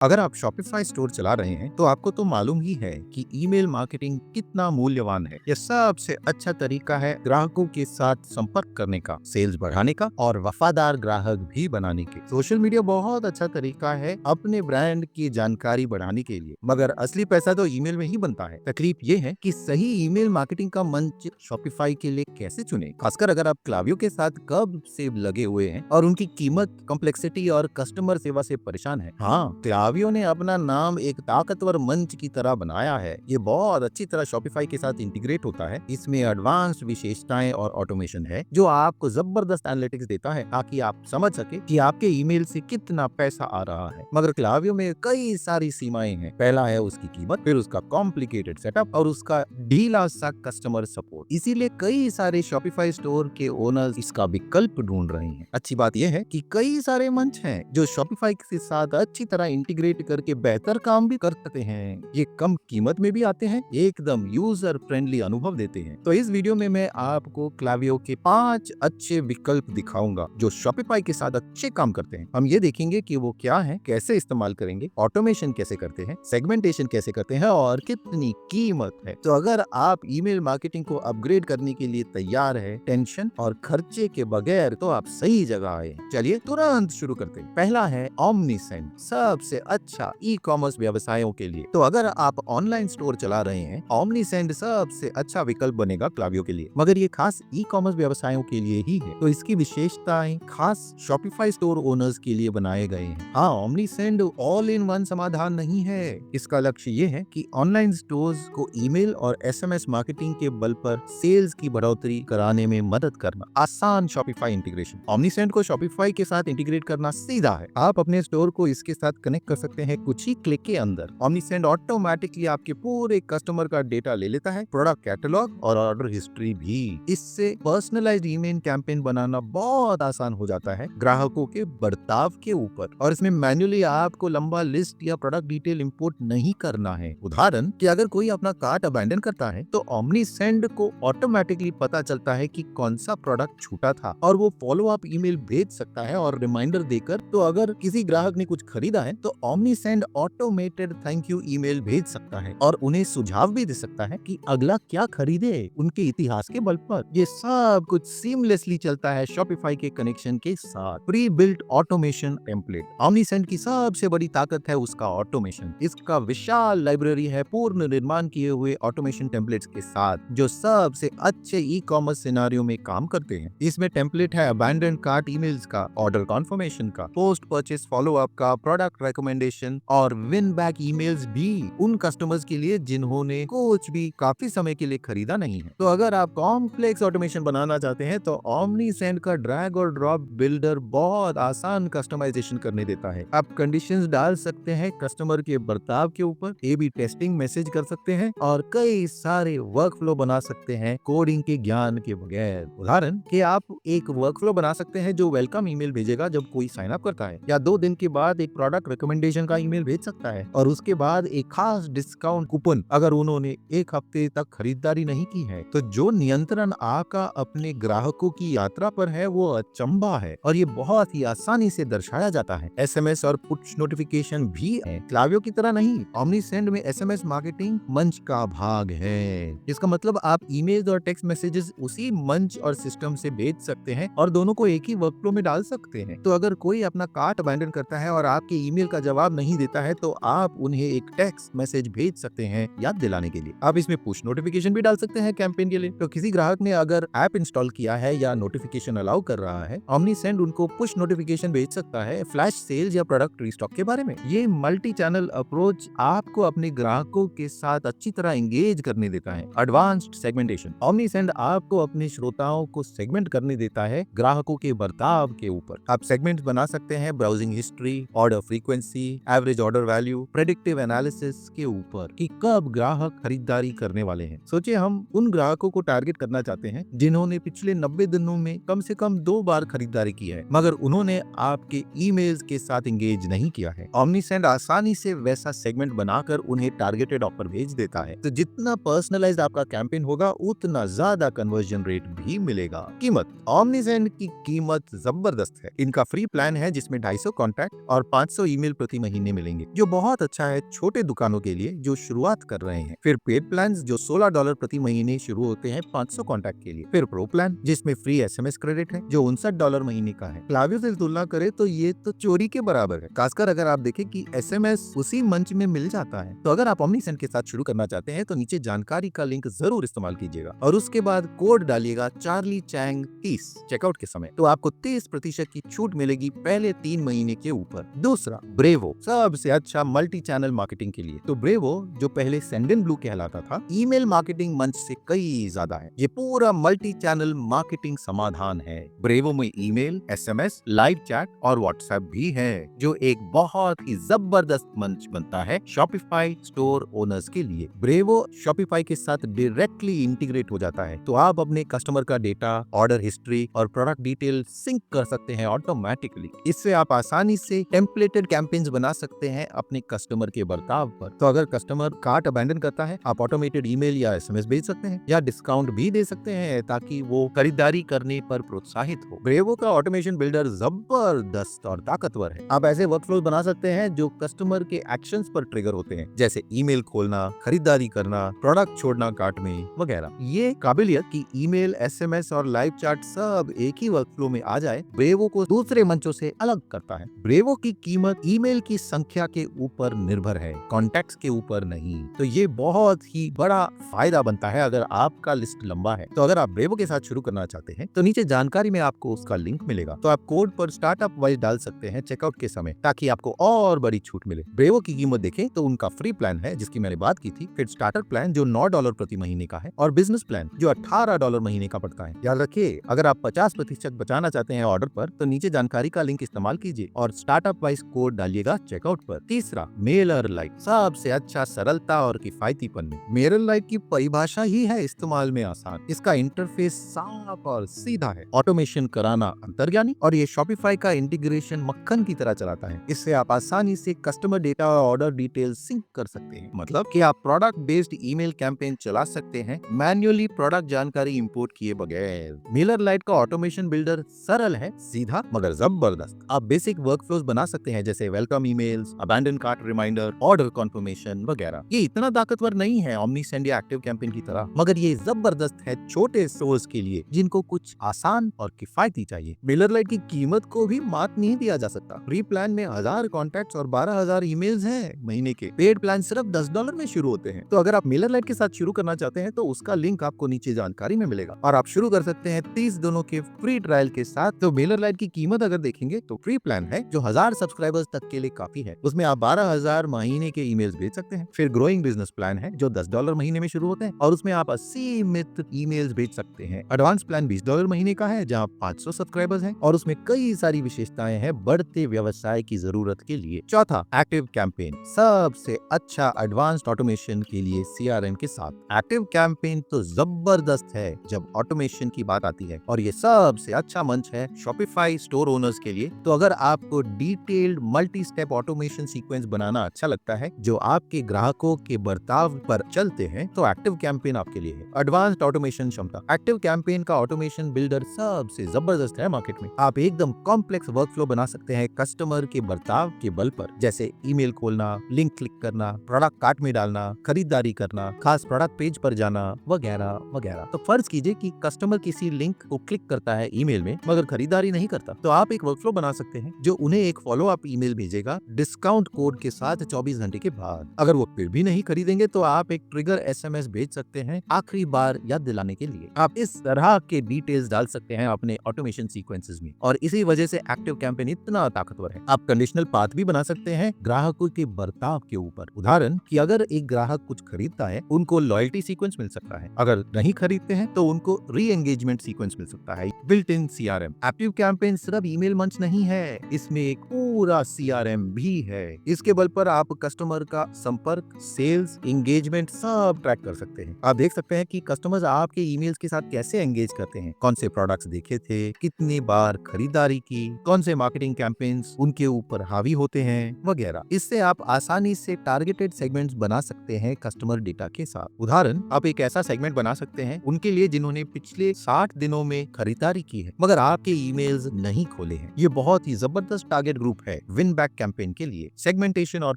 अगर आप Shopify store चला रहे हैं तो आपको तो मालूम ही है कि ईमेल मार्केटिंग कितना मूल्यवान है। यह सबसे अच्छा तरीका है ग्राहकों के साथ संपर्क करने का, सेल्स बढ़ाने का और वफादार ग्राहक भी बनाने के। सोशल मीडिया बहुत अच्छा तरीका है अपने ब्रांड की जानकारी बढ़ाने के लिए, मगर असली पैसा तो ईमेल में ही बनता है। तकलीफ ये है कि सही ईमेल मार्केटिंग का मंच शॉपिफाई के लिए कैसे चुने, खासकर अगर आप क्लावियो के साथ कब से लगे हुए हैं और उनकी कीमत, कॉम्प्लेक्सिटी और कस्टमर सेवा से परेशान है। हाँ, क्लावियो ने अपना नाम एक ताकतवर मंच की तरह बनाया है। ये बहुत अच्छी तरह शॉपिफाई के साथ इंटीग्रेट होता है। इसमें एडवांस विशेषताएं और ऑटोमेशन है जो आपको जबरदस्त एनालिटिक्स देता है ताकि आप समझ सके कि आपके ईमेल से कितना पैसा आ रहा है। मगर क्लावियो में कई सारी सीमाएं हैं। पहला है उसकी कीमत, फिर उसका कॉम्प्लिकेटेड सेटअप और उसका ढीला सा कस्टमर सपोर्ट। इसीलिए कई सारे शॉपिफाई स्टोर के ओनर्स इसका विकल्प ढूंढ रहे हैं। अच्छी बात यह है कि कई सारे मंच हैं जो शॉपिफाई के साथ अच्छी तरह इंटीग्रेट करके बेहतर काम भी कर सकते हैं। ये कम कीमत में भी आते हैं, एकदम यूजर फ्रेंडली अनुभव देते हैं। तो इस वीडियो में मैं आपको क्लावियो के 5 अच्छे विकल्प दिखाऊंगा जो शॉपिफाई के साथ अच्छे काम करते हैं। हम ये देखेंगे कि वो क्या है, कैसे इस्तेमाल करेंगे, ऑटोमेशन कैसे करते हैं, सेगमेंटेशन कैसे करते हैं और कितनी कीमत है। तो अगर आप ईमेल मार्केटिंग को अपग्रेड करने के लिए तैयार है, टेंशन और खर्चे के बगैर, तो आप सही जगह आए। चलिए तुरंत शुरू करते हैं। पहला है ओमनीसेंड, सबसे अच्छा ई कॉमर्स व्यवसायों के लिए। तो अगर आप ऑनलाइन स्टोर चला रहे हैं, ओमनीसेंड सबसे अच्छा विकल्प बनेगा क्लावियो के लिए। मगर ये खास ई कॉमर्स व्यवसायों के लिए ही है, तो इसकी विशेषताएं खास शॉपिफाई स्टोर ओनर्स के लिए बनाए गए हैं। हाँ, ओमनीसेंड ऑल इन वन समाधान नहीं है। इसका लक्ष्य ये है कि ऑनलाइन स्टोर्स को ईमेल और एसएमएस मार्केटिंग के बल पर सेल्स की बढ़ोतरी कराने में मदद करना। आसान शॉपिफाई इंटीग्रेशन। ओमनीसेंड को शॉपिफाई के साथ इंटीग्रेट करना सीधा है। आप अपने स्टोर को इसके साथ कनेक्ट कर सकते हैं कुछ ही क्लिक के अंदर। ओमनीसेंड ऑटोमेटिकली आपके पूरे कस्टमर का डेटा ले लेता है, प्रोडक्ट कैटलॉग और ऑर्डर हिस्ट्री भी। इससे पर्सनलाइज्ड ईमेल कैंपेन बनाना बहुत आसान हो जाता है ग्राहकों के बर्ताव के ऊपर। और इसमें मैन्युअली आपको लंबा लिस्ट या प्रोडक्ट डिटेल इंपोर्ट नहीं करना है। उदाहरण कि अगर कोई अपना कार्ट अबैंडन करता है तो ओमनीसेंड को ऑटोमेटिकली पता चलता है कि कौन सा प्रोडक्ट छूटा था और वो फॉलो अप ईमेल भेज सकता है और रिमाइंडर देकर। तो अगर किसी ग्राहक ने कुछ खरीदा है तो ओमनीसेंड ऑटोमेटेड थैंक यू ईमेल भेज सकता है और उन्हें सुझाव भी दे सकता है कि अगला क्या खरीदे उनके इतिहास के बल पर। ये सब कुछ सीमलेसली चलता है शॉपिफाई के कनेक्शन के साथ। Pre built automation template. ओमनीसेंड की सबसे बड़ी ताकत है उसका ऑटोमेशन। इसका विशाल लाइब्रेरी है पूर्ण निर्माण किए हुए ऑटोमेशन टेम्पलेट्स के साथ जो सबसे अच्छे ई कॉमर्स सिनेरियो में काम करते हैं। इसमें टेम्पलेट है अबैंडन कार्ट ईमेल्स का, ऑर्डर कॉन्फर्मेशन का, पोस्ट परचेस फॉलो अप का, प्रोडक्ट रिकमेंडेशन और विन बैक ईमेल्स भी उन कस्टमर्स के लिए जिन्होंने कुछ भी काफी समय के लिए खरीदा नहीं है। तो अगर आप कॉम्प्लेक्स ऑटोमेशन बनाना चाहते हैं तो ओमनीसेंड का ड्रैग और ड्रॉप बिल्डर बहुत आसान कस्टमाइजेशन करने देता है। आप कंडीशंस डाल सकते हैं कस्टमर के बर्ताव के ऊपर, ए/बी टेस्टिंग मैसेज कर सकते हैं और कई सारे वर्कफ्लो बना सकते हैं कोडिंग के ज्ञान के बगैर। उदाहरण कि आप एक वर्कफ्लो बना सकते हैं जो वेलकम ईमेल भेजेगा जब कोई साइन अप करता है, या 2 दिन के बाद एक प्रोडक्ट रिकमेंडेशन का ईमेल भेज सकता है और उसके बाद एक खास डिस्काउंट कूपन अगर उन्होंने 1 हफ्ते तक खरीदारी नहीं की है। तो जो नियंत्रण आपका अपने ग्राहकों की यात्रा पर है वो अचंभा है और ये बहुत ही आसानी से दर्शाया जाता है। एसएमएस और पुश नोटिफिकेशन भी है। क्लावियो की तरह नहीं, ओमनीसेंड में एसएमएस मार्केटिंग मंच का भाग है। इसका मतलब आप ईमेल और टेक्स्ट मैसेजेस उसी मंच और सिस्टम से भेज सकते हैं और दोनों को एक ही वर्कफ्लो में डाल सकते हैं। तो अगर कोई अपना कार्ट अबैंडन करता है और आपके ईमेल का जवाब नहीं देता है तो आप उन्हें एक टेक्स्ट मैसेज भेज सकते हैं याद दिलाने के लिए। आप इसमें पुश नोटिफिकेशन भी डाल सकते हैं कैंपेन के लिए। तो किसी ग्राहक ने अगर ऐप इंस्टॉल किया है या नोटिफिकेशन अलाउ कर रहा है, ओमनीसेंड उनको पुश नोटिफिकेशन भेज सकता है फ्लैश सेल्स या प्रोडक्ट रीस्टॉक के बारे में। ये मल्टी चैनल अप्रोच आपको अपने ग्राहकों के साथ अच्छी तरह एंगेज करने देता है। Advanced segmentation. ओमनीसेंड आपको अपने श्रोताओं को सेगमेंट करने देता है ग्राहकों के बर्ताव के ऊपर। आप सेगमेंट बना सकते हैं browsing history, order frequency, average order value, predictive analysis के ऊपर कि कब ग्राहक खरीदारी करने वाले हैं। सोचिए हम उन ग्राहकों को टारगेट करना चाहते हैं जिन्होंने पिछले 90 दिनों में कम से कम 2 बार खरीदारी की है मगर उन्होंने आपके ईमेल्स के साथ एंगेज नहीं किया है। ओमनीसेंड आसानी से वैसा सेगमेंट बनाकर उन्हें टारगेटेड ऑफर भेज देता है। तो जितना पर्सनलाइज्ड आपका कैंपेन होगा उतना ज्यादा कन्वर्जन रेट भी मिलेगा। कीमत। ओमनीसेंड की कीमत जबरदस्त है। इनका फ्री प्लान है जिसमें 250 कॉन्टैक्ट और 500 ईमेल प्रति महीने मिलेंगे, जो बहुत अच्छा है छोटे दुकानों के लिए जो शुरुआत कर रहे हैं। फिर पेड प्लान जो $16 प्रति महीने शुरू होते हैं 500 कॉन्टैक्ट के लिए। फिर प्रो प्लान जिसमें फ्री SMS क्रेडिट है जो $59 महीने का है। क्लावियो से तुलना करें तो ये तो चोरी के बराबर है, खासकर अगर आप देखें कि SMS उसी मंच में मिल जाता है। तो अगर आप ओमनीसेंट के साथ शुरू करना चाहते हैं तो नीचे जानकारी का लिंक जरूर इस्तेमाल कीजिएगा और उसके बाद कोड डालिएगा चार्ली चैंग 30 चेकआउट के समय, तो आपको 30% की छूट मिलेगी पहले 3 महीने के ऊपर। दूसरा, ब्रेवो सबसे अच्छा मल्टी चैनल मार्केटिंग के लिए। तो ब्रेवो जो पहले सेंडेनब्लू कहलाता था, ईमेल मार्केटिंग मंच से कई ज्यादा है। ये पूरा मल्टी चैनल मार्केटिंग समाधान है। ब्रेवो में ईमेल, SMS, लाइव चैट और व्हाट्सएप भी है, जो एक बहुत ही जबरदस्त मंच बनता है शॉपिफाई स्टोर ओनर्स के लिए। ब्रेवो शॉपिफाई के साथ डायरेक्टली इंटीग्रेट हो जाता है, तो आप अपने कस्टमर का डेटा, ऑर्डर हिस्ट्री और प्रोडक्ट डिटेल सिंक कर सकते हैं ऑटोमेटिकली। इससे आप आसानी से टेम्पलेटेड कैंपेन्स बना सकते हैं अपने कस्टमर के बर्ताव पर। तो अगर कस्टमर कार्ट अबैंडन करता है, आप ऑटोमेटेड ईमेल या SMS भेज सकते हैं या डिस्काउंट भी दे सकते हैं ताकि वो खरीदारी करने पर प्रोत्साहित हो। ब्रेवो का ऑटोमेशन बिल्डर जबरदस्त और ताकतवर है। आप ऐसे वर्कफ्लोज बना सकते हैं जो कस्टमर के एक्शंस पर ट्रिगर होते हैं, जैसे ईमेल खोलना, खरीदारी करना, प्रोडक्ट छोड़ना कार्ट में वगैरह। ये काबिलियत कि ईमेल, SMS और लाइव चैट सब एक ही वर्कफ्लो में आ जाए, ब्रेवो को दूसरे मंचों से अलग करता है। ब्रेवो की कीमत ईमेल की संख्या के ऊपर निर्भर है, कॉन्टैक्ट्स के ऊपर नहीं। तो ये बहुत ही बड़ा फायदा बनता है अगर आपका लिस्ट लंबा है। तो अगर आप ब्रेवो के साथ शुरू करना चाहते हैं तो नीचे जानकारी में आपको उसका लिंक मिलेगा, तो आप कोड पर स्टार्टअप वाइज डाल सकते हैं चेकआउट के समय, ताकि आपको और बड़ी छूट मिले। ब्रेवो की कीमत देखें तो उनका फ्री प्लान है जिसकी मैंने बात की थी, फिर स्टार्टर प्लान जो $9 प्रति महीने का है और बिजनेस प्लान जो $18 महीने का पड़ता है। याद रखिए, अगर आप 50% बचाना चाहते हैं ऑर्डर पर तो नीचे जानकारी का लिंक इस्तेमाल कीजिए और स्टार्टअप वाइज कोड डालिएगा चेकआउट पर। तीसरा, मेलर लाइट सबसे अच्छा सरलता और किफायतीपन में। मेलर लाइट की परिभाषा ही है इस्तेमाल में आसान। इसका इंटरफेस साफ और सीधा है, ऑटोमेशन कराना अंतर्ज्ञानी और ये शॉपिफाई का इंटीग्रेशन मक्खन की तरह चलाता है। इससे आप आसानी से कस्टमर डेटा और ऑर्डर डिटेल सिंक कर सकते हैं, मतलब कि आप प्रोडक्ट बेस्ड ईमेल कैंपेन चला सकते हैं मैन्युअली प्रोडक्ट जानकारी इंपोर्ट किए बगैर। मिलर लाइट का ऑटोमेशन बिल्डर सरल है, सीधा मगर जबरदस्त। आप बेसिक वर्कफ्लोज बना सकते हैं जैसे welcome emails, abandon cart reminder, order confirmation वगैरह। ये इतना ताकतवर नहीं है ओमनीसेंट या एक्टिव कैंपेन की तरह, मगर ये जबरदस्त है छोटे स्टोर्स के लिए जिनको कुछ आसान और किफायती चाहिए। मिलर लाइट की कीमत को भी मात नहीं दिया जा सकता। फ्री प्लान में 1000 कॉन्टैक्ट्स और 12,000 ईमेल्स हैं महीने के। पेड प्लान सिर्फ $10 में शुरू होते हैं। तो अगर आप मिलर लाइट के साथ शुरू करना चाहते हैं तो उसका लिंक आपको नीचे जानकारी में मिलेगा और आप शुरू कर सकते हैं 30 दिनों के फ्री ट्रायल के साथ। तो मिलर लाइट की कीमत अगर देखेंगे तो फ्री प्लान है जो 1000 सब्सक्राइबर्स तक के लिए काफी है, उसमें आप 12,000 महीने के ईमेल्स भेज सकते हैं। फिर ग्रोइंग बिजनेस प्लान है जो $10 महीने में शुरू होते हैं और उसमें आप असीमित ईमेल्स भेज सकते हैं। एडवांस प्लान $20 महीने का है जहाँ 500 सब्सक्राइबर्स हैं और उसमें कई सारी विशेषताएं हैं बढ़ते व्यवसाय की जरूरत के लिए। चौथा, एक्टिव कैंपेन सबसे अच्छा एडवांस्ड ऑटोमेशन के लिए CRM के साथ। एक्टिव कैंपेन तो जबरदस्त है जब ऑटोमेशन की बात आती है और ये सबसे अच्छा मंच है शॉपिफाई स्टोर ओनर्स के लिए। तो अगर आपको detailed multi step automation sequence बनाना अच्छा लगता है जो आपके ग्राहकों के बर्ताव पर चलते हैं तो एक्टिव कैंपेन आपके लिए है। एडवांस्ड ऑटोमेशन क्षमता, एक्टिव कैंपेन का ऑटोमेशन बिल्डर सबसे जबरदस्त है मार्केट में। आप एकदम कॉम्प्लेक्स वर्कफ्लो बना सकते हैं कस्टमर के बर्ताव के बल पर, जैसे ईमेल खोलना, लिंक क्लिक करना, प्रोडक्ट कार्ट में डालना, खरीदारी करना, खास प्रोडक्ट पेज पर जाना वगैरह वगैरह। तो फर्ज कीजिए कि कस्टमर किसी लिंक को क्लिक करता है ईमेल में मगर खरीदारी नहीं करता, तो आप एक वर्कफ्लो बना सकते हैं जो उन्हें एक फॉलो अप ईमेल भेजेगा डिस्काउंट कोड के साथ 24 घंटे के बाद। अगर वो फिर भी नहीं खरीदेंगे तो आप एक ट्रिगर SMS भेज सकते हैं आखिरी बार याद दिलाने के लिए। आप इस तरह के डिटेल्स डाल सकते हैं अपने ऑटोमेशन सीक्वेंसेस में और इसी वजह से एक्टिव कैंपेन इतना ताकतवर है। आप कंडीशनल पाथ भी बना सकते हैं ग्राहकों के बर्ताव के ऊपर। उदाहरण कि अगर एक ग्राहक कुछ खरीदता है उनको लॉयल्टी सीक्वेंस मिल सकता है, अगर नहीं खरीदते हैं तो उनको री एंगेजमेंट सीक्वेंस मिल सकता है, built in CRM। Active campaign सिर्फ ईमेल मंच नहीं है, इसमें एक पूरा CRM भी है। इसके बल पर आप कस्टमर का संपर्क, सेल्स, एंगेजमेंट सब ट्रैक कर सकते हैं। आप देख सकते हैं कि कस्टमर्स आपके ईमेल्स के साथ कैसे एंगेज करते हैं, कौन से प्रोडक्ट्स देखे थे, कितनी बार खरीदारी की, कौन से मार्केटिंग कैंपेन्स उनके ऊपर हावी होते हैं वगैरह। इससे आप आसानी से टारगेटेड सेगमेंट्स बना सकते हैं कस्टमर डेटा के साथ। उदाहरण, आप एक ऐसा सेगमेंट बना सकते हैं उनके लिए जिन्होंने पिछले 60 दिनों में खरीदारी की है मगर आपके ईमेल्स नहीं खोले हैं। ये बहुत ही जबरदस्त टारगेट ग्रुप है। विन बैक कैंपेन के लिए सेगमेंटेशन और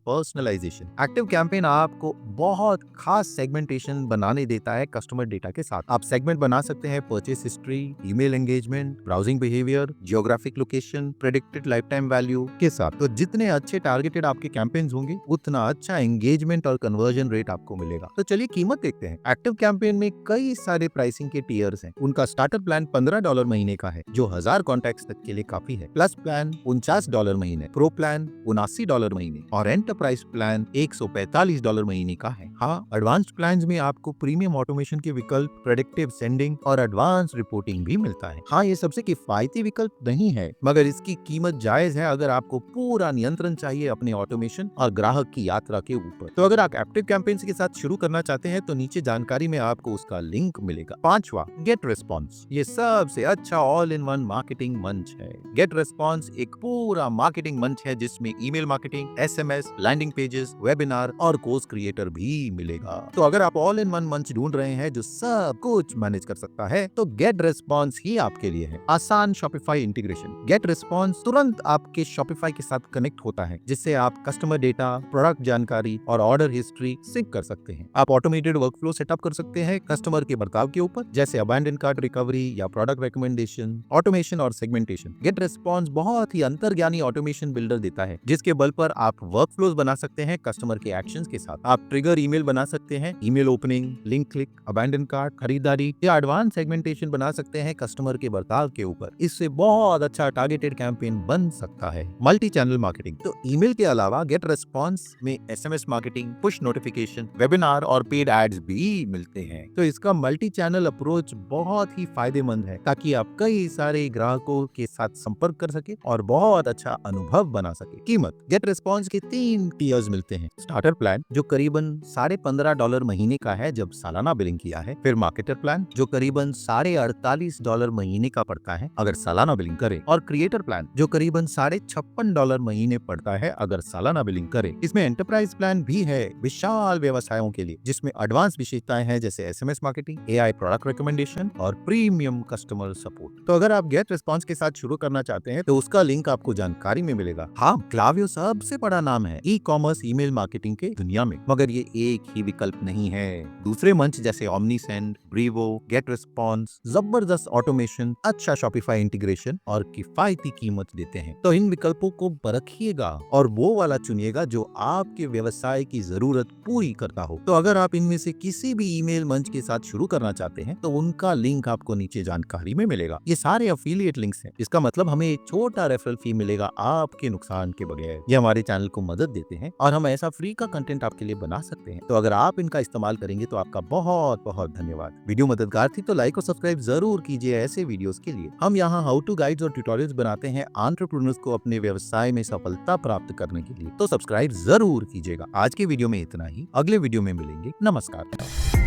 पर्सनलाइजेशन। एक्टिव कैंपेन आपको बहुत खास सेगमेंटेशन बनाने देता है कस्टमर डेटा के साथ। आप सेगमेंट बना सकते हैं purchase history, email engagement, browsing behaviour, geographic location, predicted life time value के साथ। तो जितने अच्छे टारगेटेड आपके कैंपेन्स होंगे उतना अच्छा एंगेजमेंट और कन्वर्जन रेट आपको मिलेगा। तो चलिए कीमत देखते हैं। एक्टिव कैंपेन में कई सारे प्राइसिंग के टियर्स हैं। उनका स्टार्टर प्लान $15 महीने का है जो 1000 कॉन्टैक्ट्स तक के लिए काफी है। प्लस प्लान $49 महीने, प्रो प्लान $79 महीने और एंटरप्राइज प्लान $145 महीने का है। हाँ, एडवांस्ड प्लान में आपको प्रीमियम ऑटोमेशन के विकल्प, प्रेडिक्टिव सेंडिंग और एडवांस रिपोर्टिंग भी मिलता है। हाँ, ये सबसे किफायती विकल्प नहीं है, मगर इसकी कीमत जायज है अगर आपको पूरा नियंत्रण चाहिए अपने ऑटोमेशन और ग्राहक की यात्रा के ऊपर। तो अगर आप एक्टिव कैंपेन्स के साथ शुरू करना चाहते हैं तो नीचे जानकारी में आपको उसका लिंक मिलेगा। 5वां, गेट रिस्पॉन्स। ये सबसे अच्छा ऑल इन वन मार्केटिंग मंच है। गेट रिस्पॉन्स एक पूरा मार्केटिंग मंच है जिसमें email marketing, SMS, landing pages, webinar और कोर्स क्रिएटर भी मिलेगा। तो अगर आप ऑल इन वन मंच ढूंढ रहे हैं जो सब कुछ मैनेज कर सकता है तो गेट रिस्पॉन्स ही आपके लिए है। आसान शॉपिफाई इंटीग्रेशन। गेट रिस्पॉन्स तुरंत आपके शॉपिफाई के साथ कनेक्ट होता है जिससे आप कस्टमर डेटा, प्रोडक्ट जानकारी और ऑर्डर हिस्ट्री सिंक कर सकते हैं। आप ऑटोमेटेड वर्कफ्लो सेटअप कर सकते हैं कस्टमर के बर्ताव के ऊपर, जैसे अबैंडन कार्ट रिकवरी या प्रोडक्ट रिकमेंडेशन, ऑटोमेशन और सेगमेंटेशन। गेट रिस्पॉन्स बहुत ही अंतर्ज्ञानी ऑटोमेशन बिल्डर देता है जिसके बल पर आप वर्कफ्लोज बना सकते हैं कस्टमर के एक्शंस के साथ। आप ट्रिगर ईमेल बना सकते हैं, email opening, link click, abandon cart, खरीदारी या एडवांस सेगमेंटेशन बना सकते हैं कस्टमर के बर्ताव के ऊपर। इससे बहुत अच्छा टारगेटेड कैंपेन बन सकता है। Multi channel marketing. तो ईमेल के अलावा गेट रिस्पॉन्स में SMS marketing, push notification, webinar और पेड एड्स भी मिलते हैं। तो इसका मल्टी चैनल अप्रोच बहुत ही फायदेमंद है ताकि आप कई सारे ग्राहकों के साथ संपर्क कर सके और बहुत अच्छा अनुभव बना सके। कीमत। गेट रिस्पॉन्स के 3 टियर्स मिलते हैं। स्टार्टर प्लान जो करीबन $15.5 महीने का है जब सालाना बिलिंग किया है। फिर मार्केटर प्लान जो करीबन $48 महीने का पड़ता है अगर सालाना बिलिंग करे। और क्रिएटर प्लान जो करीबन $56 महीने पड़ता है अगर सालाना बिलिंग करे। इसमें एंटरप्राइज प्लान भी है विशाल व्यवसायों के लिए जिसमें एडवांस विशेषताएं हैं जैसे SMS marketing, AI product recommendation और प्रीमियम कस्टमर सपोर्ट। तो अगर आप गेट रिस्पॉन्स के साथ शुरू करना चाहते हैं तो उसका लिंक आपको जानकारी में मिलेगा। हाँ, क्लावियो सबसे बड़ा नाम है ई कॉमर्स ईमेल मार्केटिंग के दुनिया में, मगर ये एक ही विकल्प नहीं है। दूसरे मंच जैसे ओमनीसेंड, ब्रीवो, गेट रिस्पॉन्स जबरदस्त ऑटोमेशन, अच्छा शॉपिफाई इंटीग्रेशन और किफायती कीमत देते हैं। तो इन विकल्पों को परखिएगा और वो वाला चुनिएगा जो आपके व्यवसाय की जरूरत पूरी करता हो। तो अगर आप इनमें से किसी भी ईमेल मंच के साथ शुरू करना चाहते हैं तो उनका लिंक आपको नीचे जानकारी में मिलेगा। ये सारे अफिलिएट लिंक्स हैं, इसका मतलब हमें एक छोटा रेफरल फी मिलेगा आपके नुकसान के बगैर। ये हमारे चैनल को मदद देते हैं और हम ऐसा फ्री का कंटेंट आपके लिए बना सकते हैं। तो अगर आप इनका इस्तेमाल करेंगे तो आपका बहुत बहुत धन्यवाद। वीडियो मददगार थी तो लाइक और सब्सक्राइब जरूर कीजिए ऐसे वीडियोस के लिए। हम यहाँ हाउ टू गाइड्स और ट्यूटोरियल्स बनाते हैं एंटरप्रेन्योर्स को अपने व्यवसाय में सफलता प्राप्त करने के लिए, तो सब्सक्राइब जरूर कीजिएगा। आज के वीडियो में इतना ही, अगले वीडियो में मिलेंगे। नमस्कार।